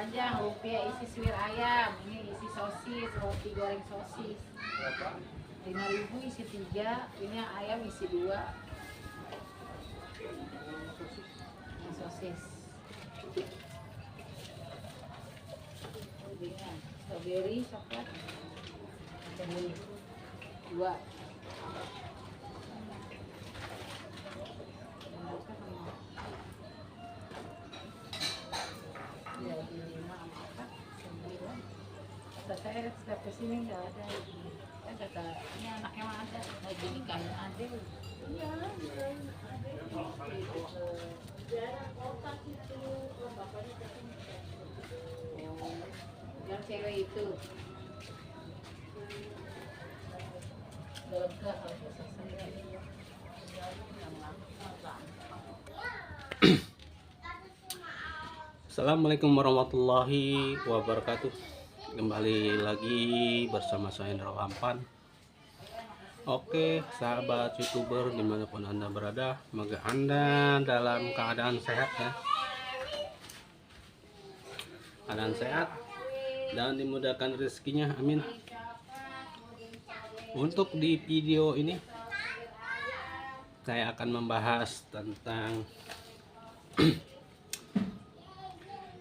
panjang, lumpia isi suwir ayam, ini isi sosis, roti goreng sosis. 5.000 isi 3, ini ayam isi 2. Ini sosis. Strawberry, coklat. Ini 2. Saya setiap kesini nggak ada. Saya kata ini anaknya mah ada, mau jadi kain ada. Iya, ada. Jarang kotak itu, bapaknya kesini. Yang cewek itu. Lega kalau selesai. Assalamualaikum warahmatullahi wabarakatuh. Kembali lagi bersama saya Indra Lampan. Oke, sahabat YouTuber dimanapun Anda berada, semoga Anda dalam keadaan sehat ya. Keadaan sehat dan dimudahkan rezekinya, amin. Untuk di video ini saya akan membahas tentang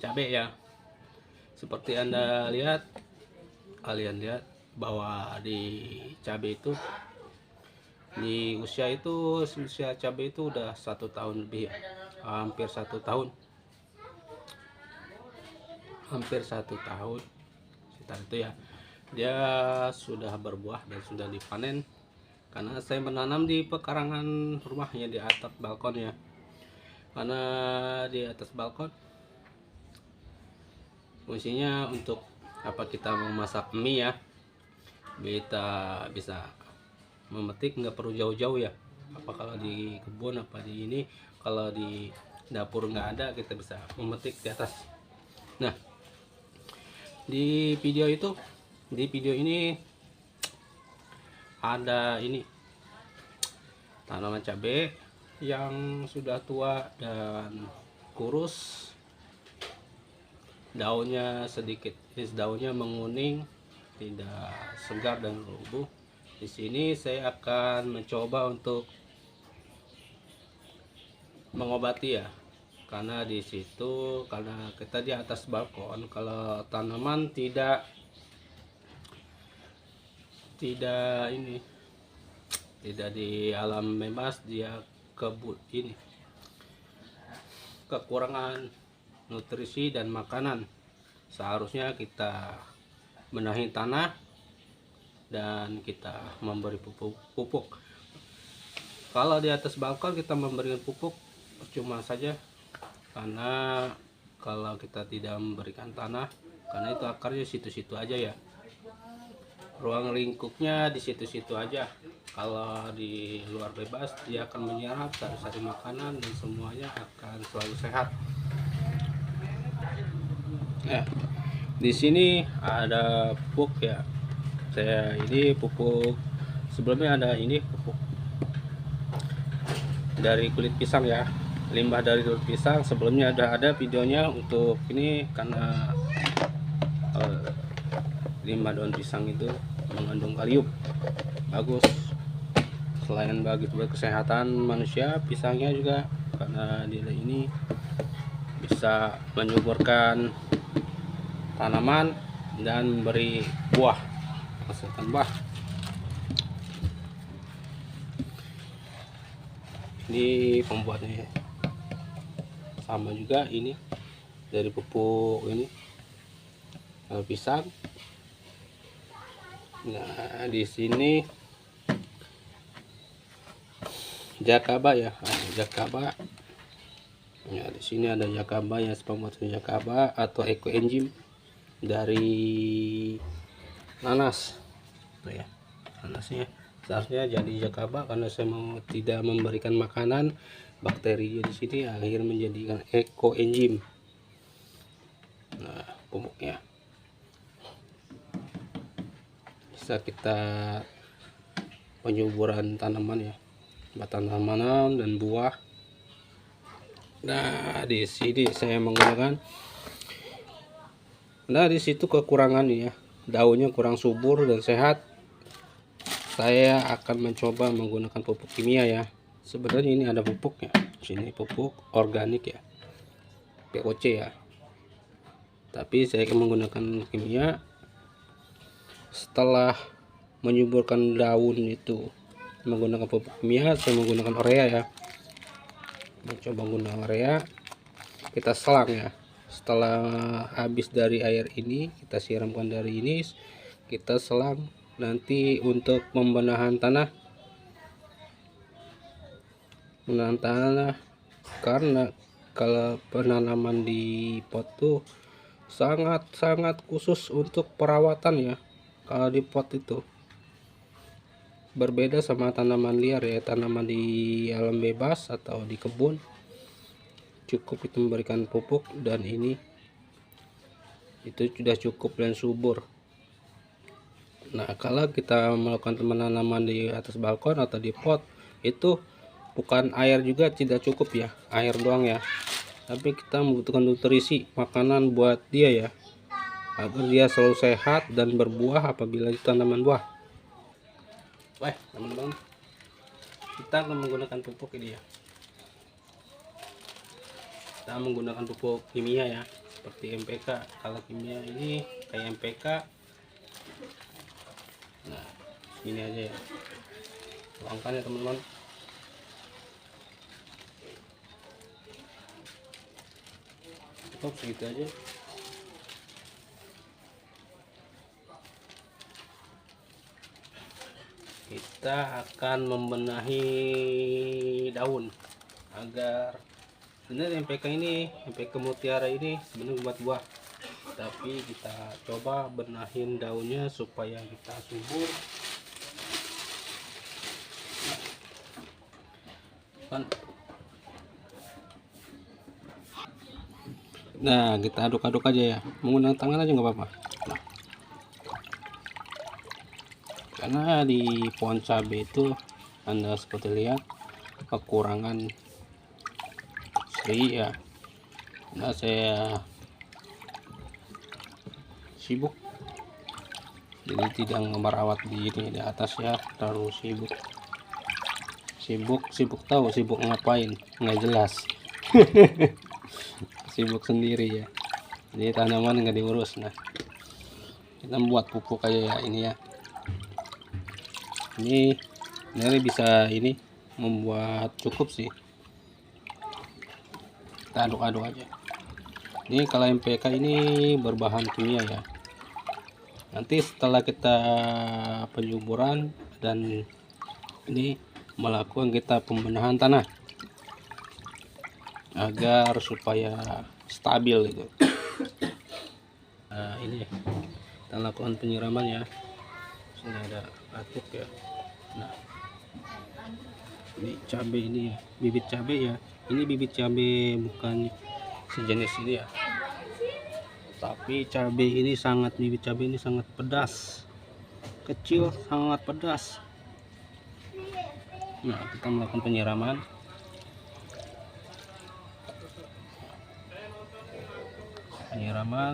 cabai ya. Seperti kalian lihat bahwa di cabai itu, di usia cabai itu udah 1 tahun lebih ya. Hampir 1 tahun sekitar itu ya. Dia sudah berbuah dan sudah dipanen, karena saya menanam di pekarangan rumahnya, di atap balkon ya. Karena di atas balkon fungsinya untuk kita memasak mie ya, kita bisa memetik, nggak perlu jauh-jauh ya. Kalau di kebun di ini, kalau di dapur nggak ada, kita bisa memetik di atas. Nah, di video ini ada ini tanaman cabai yang sudah tua dan kurus. Daunnya daunnya menguning, tidak segar dan rubuh. Di sini saya akan mencoba untuk mengobati ya, karena kita di atas balkon, kalau tanaman tidak di alam bebas, dia kekurangan nutrisi dan makanan. Seharusnya kita benahi tanah dan kita memberi pupuk. Kalau di atas balkon kita memberikan pupuk percuma saja, karena kalau kita tidak memberikan tanah, karena itu akarnya situ-situ aja ya, ruang lingkupnya di situ-situ aja. Kalau di luar bebas, dia akan menyerap sari-sari makanan dan semuanya akan selalu sehat. Nah, di sini ada pupuk ya. Ini pupuk sebelumnya ada pupuk dari kulit pisang ya, limbah dari kulit pisang. Sebelumnya ada videonya untuk ini, karena limbah daun pisang itu mengandung kalium, bagus. Selain bagus buat kesehatan manusia, pisangnya juga karena dia ini bisa menyuburkan tanaman dan memberi buah, menghasilkan buah. Ini pembuatnya sama juga, ini dari pupuk pisang. Nah, di sini jakaba ya, jakaba. Ya, di sini ada jakaba ya, pembuatan jakaba atau ekoenzim dari nanas. Ya, nanasnya seharusnya jadi jakaba, karena saya tidak memberikan makanan bakteri di sini, akhirnya menjadikan ekoenzim. Nah, pupuknya bisa kita penyuburan tanaman ya, batang tanaman dan buah. Nah, di sini saya menggunakan Nah, di situ kekurangannya ya, daunnya kurang subur dan sehat. Saya akan mencoba menggunakan pupuk kimia ya. Sebenarnya ini ada pupuknya. Sini pupuk organik ya, POC ya. Tapi saya akan menggunakan kimia. Setelah menyuburkan daun itu menggunakan pupuk kimia, saya menggunakan urea ya. Mencoba menggunakan urea, kita selang ya. Setelah habis dari air ini, kita siramkan dari ini, kita selang. Nanti untuk pembenahan tanah karena kalau penanaman di pot tuh sangat khusus untuk perawatan ya. Kalau di pot itu berbeda sama tanaman liar ya, tanaman di alam bebas atau di kebun cukup itu memberikan pupuk, dan ini itu sudah cukup dan subur. Nah, kalau kita melakukan penanaman di atas balkon atau di pot, itu bukan air juga tidak cukup ya, air doang ya, tapi kita membutuhkan nutrisi makanan buat dia ya, agar dia selalu sehat dan berbuah apabila itu tanaman buah. Wah, teman-teman, kita akan menggunakan pupuk ini ya. Kita menggunakan pupuk kimia ya, seperti MPK. Kalau kimia ini kayak MPK. Nah, ini aja ya, tuangkan ya teman-teman. Cukup segitu aja. Kita akan membenahi daun agar sebenarnya MPK ini, MPK Mutiara ini sebenarnya buat buah, tapi kita coba benahin daunnya supaya kita subur kan. Nah, kita aduk-aduk aja ya, menggunakan tangan aja nggak apa-apa. Nah, karena di pohon cabai itu Anda seperti lihat kekurangan seri ya. Nah, saya sibuk jadi tidak merawat di atas ya, terlalu sibuk tahu sibuk ngapain, nggak jelas. Sibuk sendiri ya, jadi tanaman nggak diurus. Nah, kita buat pupuk aja ya, ini ya, ini bisa ini membuat cukup sih. Kita aduk-aduk aja. Ini kalau MPK ini berbahan kimia ya. Nanti setelah kita penyuburan dan ini melakukan kita pembenahan tanah agar supaya stabil itu. Nah, ini kita lakukan penyiraman ya. Sini ada atuk ya. Nah, ini cabai ini ya, bibit cabai ya. Ini bibit cabai bukan sejenis ini ya, tapi cabai ini bibit cabai ini sangat pedas, kecil sangat pedas. Nah, kita melakukan penyiraman.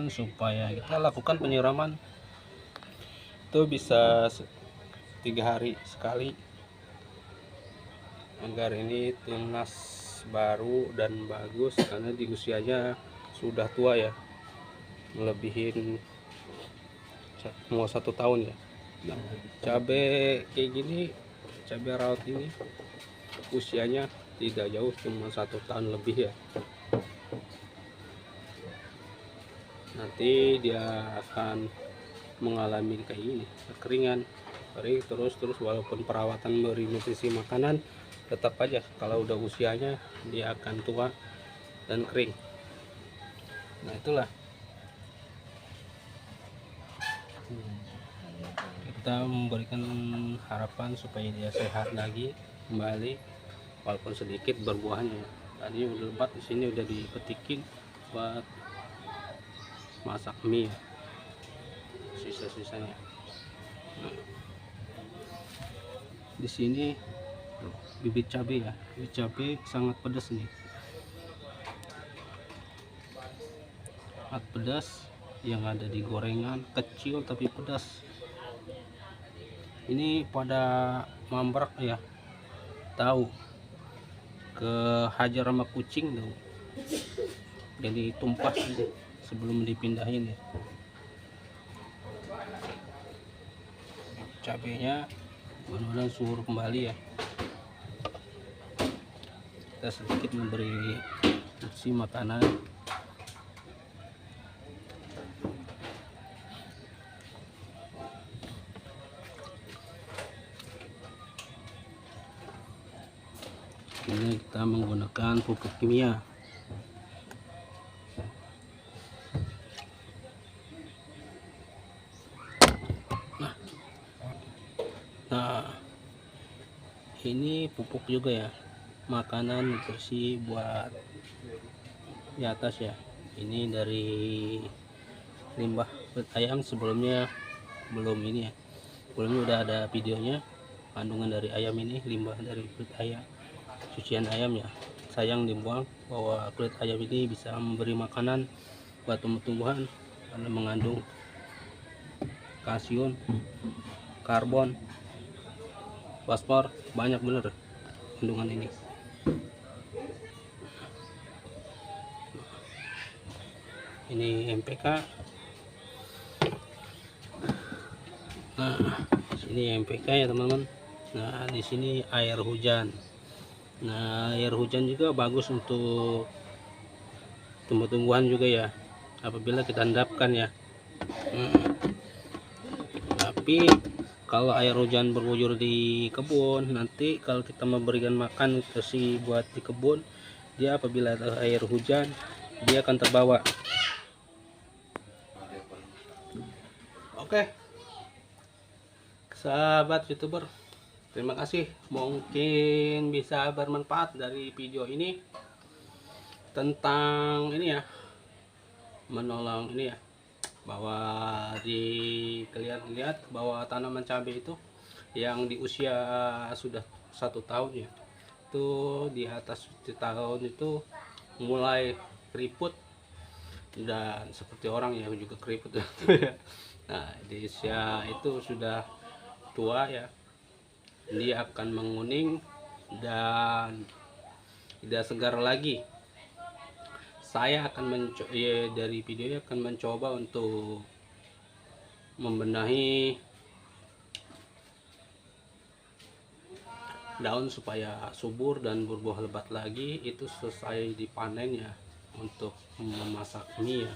Supaya kita lakukan penyiraman itu bisa 3 hari sekali agar ini tunas baru dan bagus, karena di usianya sudah tua ya, melebihin mau 1 tahun ya. Nah, cabai kayak gini, cabai rawit ini usianya tidak jauh, cuma 1 tahun lebih ya. Nanti dia akan mengalami kayak gini, kekeringan, kering terus walaupun perawatan beri nutrisi makanan, tetap aja kalau udah usianya dia akan tua dan kering. Nah, itulah kita memberikan harapan supaya dia sehat lagi kembali, walaupun sedikit berbuahnya. Tadi udah lebat, di sini udah dipetikin buat masak mie, sisa-sisanya. Nah, di sini bibit cabai ya, bibit cabai sangat pedas nih, sangat pedas. yang ada di gorengan, kecil tapi pedas. Ini pada mambrak ya, tahu ke hajar sama kucing tuh, jadi tumpah ini sebelum dipindahin ya. Cabenya mudah-mudahan suhur kembali ya. Kita sedikit memberi porsi makanan. Ini kita menggunakan pupuk kimia. Nah, ini pupuk juga ya, makanan nutrisi buat di atas ya. Ini dari limbah kulit ayam, sebelumnya belum ini ya, sebelumnya udah ada videonya, kandungan dari ayam ini, limbah dari kulit ayam, cucian ayam ya, sayang dibuang. Bahwa kulit ayam ini bisa memberi makanan buat tumbuh-tumbuhan karena mengandung kalsium, karbon, fosfor, banyak bener kandungan ini. Ini MPK. Nah, sini MPK ya teman-teman. Nah, di sini air hujan. Nah, air hujan juga bagus untuk tumbuh-tumbuhan juga ya, apabila kita endapkan ya. Tapi kalau air hujan berbujur di kebun, nanti kalau kita memberikan makan nutrisi buat di kebun, dia apabila ada air hujan, dia akan terbawa. Oke, sahabat YouTuber, terima kasih. Mungkin bisa bermanfaat dari video ini tentang ini ya, menolong ini ya, bahwa kalian lihat bahwa tanaman cabai itu yang di usia sudah 1 tahun ya, itu di atas 1 tahun itu mulai keriput, dan seperti orang yang juga keriput ya. Nah, di usia itu sudah tua ya, dia akan menguning dan tidak segar lagi. Saya akan dari videonya akan mencoba untuk membenahi daun supaya subur dan berbuah lebat lagi. Itu selesai dipanen ya, untuk memasak mie ya.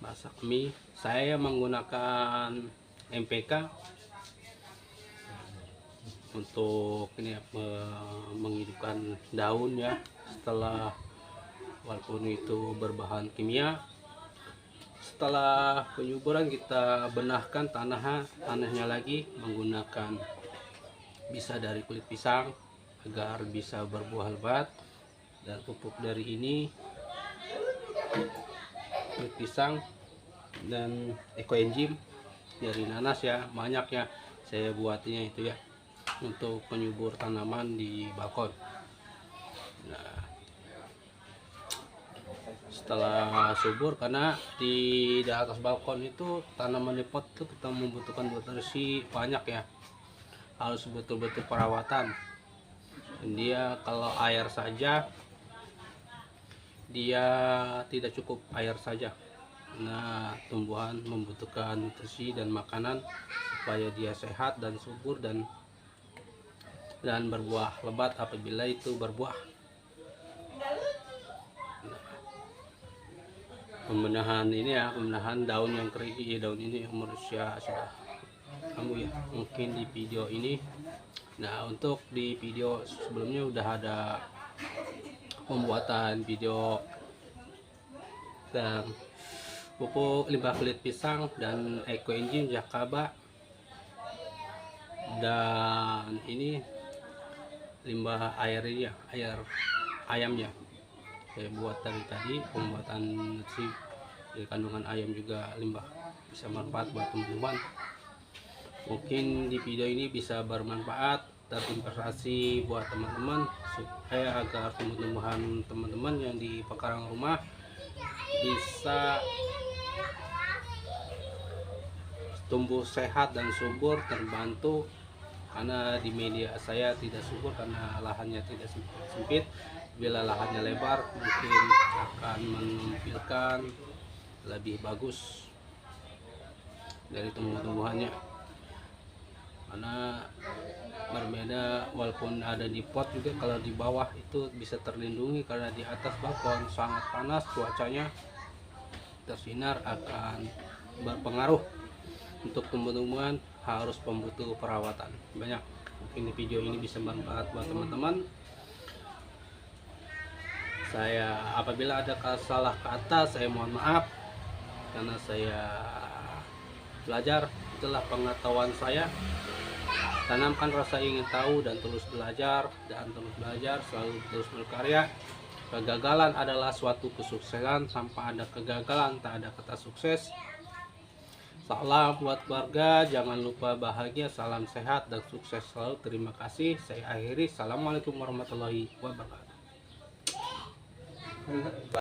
Masak mie saya menggunakan MPK untuk ini ya, menghidupkan daun ya, setelah walaupun itu berbahan kimia. Setelah penyuburan kita benahkan tanahnya lagi menggunakan bisa dari kulit pisang agar bisa berbuah lebat, dan pupuk dari ini kulit pisang dan ekoenzim dari nanas ya, banyaknya saya buatnya itu ya, untuk penyubur tanaman di balkon. Nah, setelah subur, karena di atas balkon itu tanaman di pot itu kita membutuhkan nutrisi banyak ya, harus betul-betul perawatan. Dan dia kalau air saja dia tidak cukup air saja. Nah, tumbuhan membutuhkan nutrisi dan makanan supaya dia sehat dan subur dan berbuah lebat apabila itu berbuah. Nah, pembenahan ini ya, pembenahan daun yang kering, daun ini yang manusia sudah kamu ya, mungkin di video ini. Nah, untuk di video sebelumnya udah ada pembuatan video dan pupuk limbah kulit pisang dan ekoenzim jakaba, dan ini limbah air ini ya, air ayamnya saya buat tadi pembuatan nutrisi dari kandungan ayam juga, limbah bisa bermanfaat buat tumbuhan. Mungkin di video ini bisa bermanfaat dan inspirasi buat teman-teman, supaya agar tumbuh-tumbuhan teman-teman yang di pekarangan rumah bisa tumbuh sehat dan subur, terbantu. Karena di media saya tidak subur karena lahannya tidak sempit. Bila lahannya lebar mungkin akan menampilkan lebih bagus dari tumbuh-tumbuhannya, karena berbeda. Walaupun ada di pot juga, kalau di bawah itu bisa terlindungi, karena di atas balkon sangat panas cuacanya, tersinar akan berpengaruh. Untuk tumbuh-tumbuhan harus membutuh perawatan banyak. Mungkin di video ini bisa bermanfaat buat teman-teman. Saya apabila ada salah kata saya mohon maaf, karena saya belajar, itulah pengetahuan saya. Tanamkan rasa ingin tahu dan terus belajar, selalu terus berkarya. Kegagalan adalah suatu kesuksesan, tanpa ada kegagalan tak ada kata sukses. Salam buat keluarga, jangan lupa bahagia, salam sehat dan sukses selalu. Terima kasih, saya akhiri. Assalamualaikum warahmatullahi wabarakatuh.